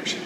reaction.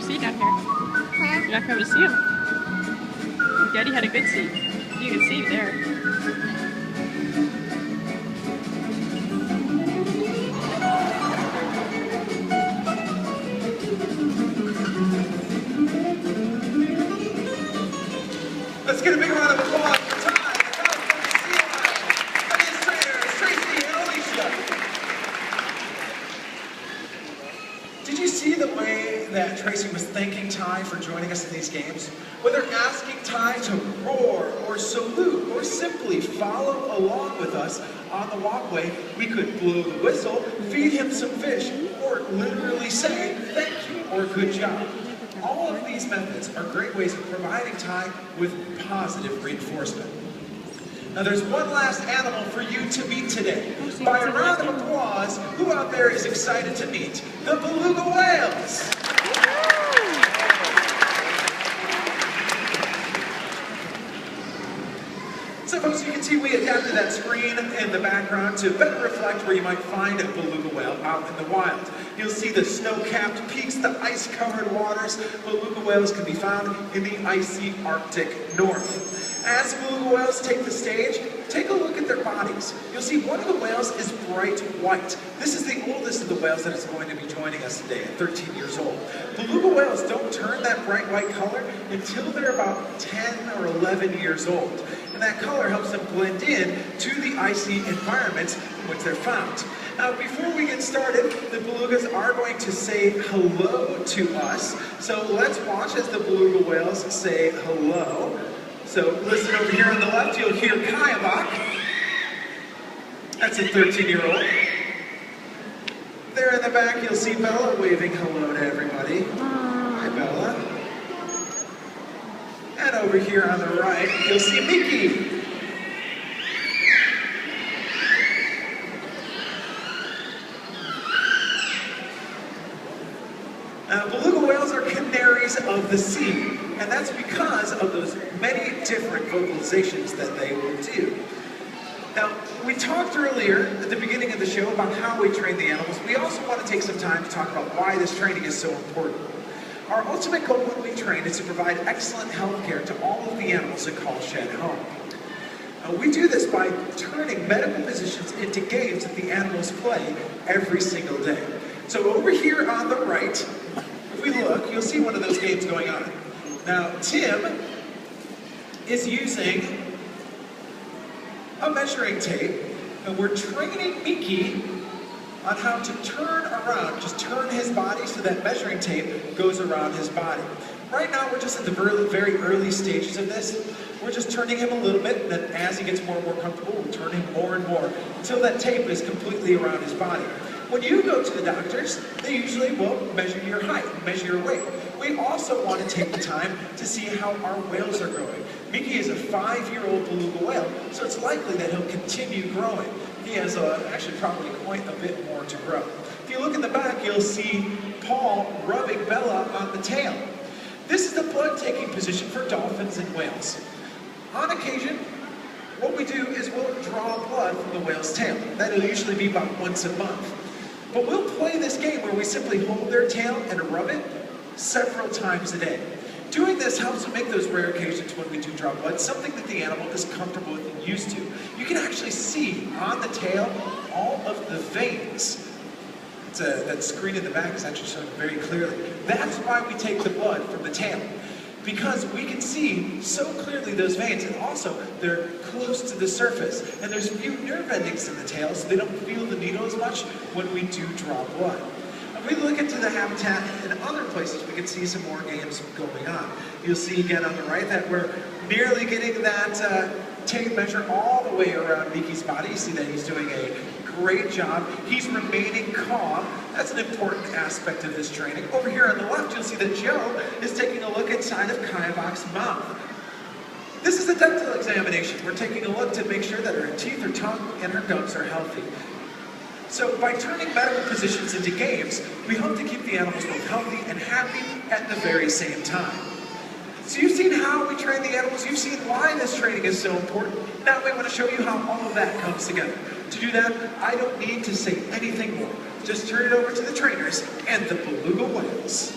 Seat down here. Huh? You're not going to see him. Daddy had a good seat. You can see there. Let's get a big round of applause for Ty, the California administrators, Tracy and Alicia. Did you see the way that Tracy was thanking Ty for joining us in these games? Whether asking Ty to roar or salute or simply follow along with us on the walkway, we could blow the whistle, feed him some fish, or literally say thank you or good job. All of these methods are great ways of providing Ty with positive reinforcement. Now there's one last animal for you to meet today. By a round of applause, who out there is excited to meet the beluga whales? So folks, you can see we adapted that screen in the background to better reflect where you might find a beluga whale out in the wild. You'll see the snow-capped peaks, the ice-covered waters. Beluga whales can be found in the icy Arctic North. As beluga whales take the stage, take a look at their bodies. You'll see one of the whales is bright white. This is the oldest of the whales that is going to be joining us today at 13 years old. Beluga whales don't turn that bright white color until they're about 10 or 11 years old. And that color helps them blend in to the icy environments in which they're found. Now, before we get started, the belugas are going to say hello to us. So let's watch as the beluga whales say hello. So listen over here on the left, you'll hear Kayabak. That's a 13-year-old. There in the back, you'll see Bella waving hello to everybody. Hi, Bella. And over here on the right, you'll see Mickey. Beluga whales are canaries of the sea, and that's because of those many different vocalizations that they will do. Now, we talked earlier at the beginning of the show about how we train the animals. We also want to take some time to talk about why this training is so important. Our ultimate goal when we train is to provide excellent health care to all of the animals that call shed home. We do this by turning medical positions into games that the animals play every single day. So over here on the right, if we look, you'll see one of those games going on. Now, Tim is using a measuring tape, and we're training Mickey on how to turn around, just turn his body so that measuring tape goes around his body. Right now, we're just at the very early stages of this. We're just turning him a little bit, and then as he gets more and more comfortable, we turn him more and more until that tape is completely around his body. When you go to the doctors, they usually will measure your height, measure your weight. We also want to take the time to see how our whales are growing. Mickey is a 5-year-old beluga whale, so it's likely that he'll continue growing. He has actually probably quite a bit more to grow. If you look in the back, you'll see Paul rubbing Bella on the tail. This is the blood-taking position for dolphins and whales. On occasion, what we do is we'll draw blood from the whale's tail. That'll usually be about once a month. But we'll play this game where we simply hold their tail and rub it several times a day. Doing this helps to make those rare occasions when we do draw blood something that the animal is comfortable with and used to. You can actually see on the tail all of the veins that screen in the back is actually showing very clearly. That's why we take the blood from the tail, because we can see so clearly those veins, and also they're close to the surface, and there's few nerve endings in the tail, so they don't feel the needle as much when we do draw blood. If we look into the habitat in other places, we can see some more games going on. You'll see again on the right that we're nearly getting that tape measure all the way around Miki's body. You see that he's doing a great job. He's remaining calm. That's an important aspect of this training. Over here on the left, you'll see that Joe is taking a look inside of Kayabok's mouth. This is a dental examination. We're taking a look to make sure that her teeth, her tongue, and her gums are healthy. So by turning medical positions into games, we hope to keep the animals both healthy and happy at the very same time. So you've seen how we train the animals, you've seen why this training is so important. Now we want to show you how all of that comes together. To do that, I don't need to say anything more. Just turn it over to the trainers and the beluga whales.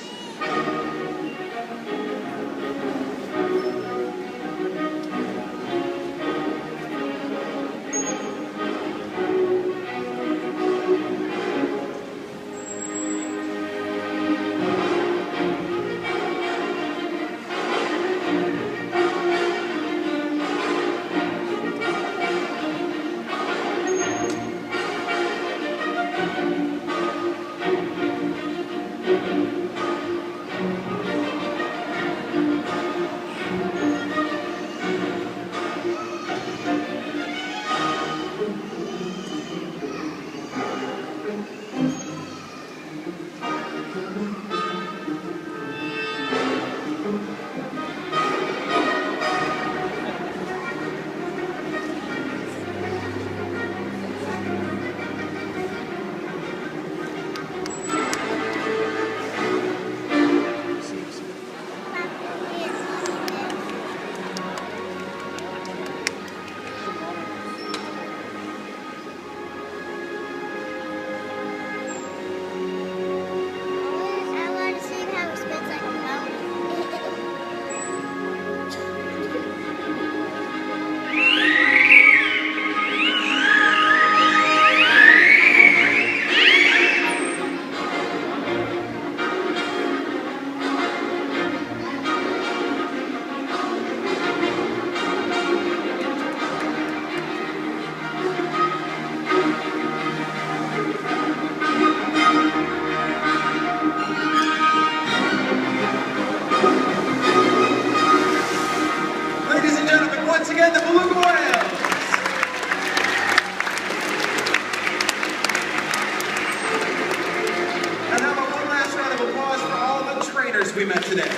We met today.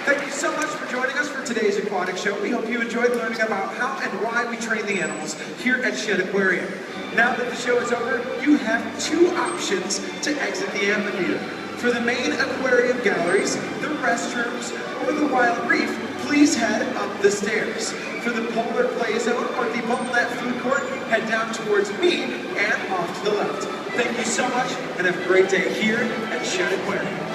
Thank you so much for joining us for today's aquatic show. We hope you enjoyed learning about how and why we train the animals here at Shed Aquarium. Now that the show is over, you have two options to exit the amphitheater. For the main aquarium galleries, the restrooms, or the wild reef, please head up the stairs. For the polar play zone or the bubblenet food court, head down towards me and off to the left. Thank you so much, and have a great day here at Shed Aquarium.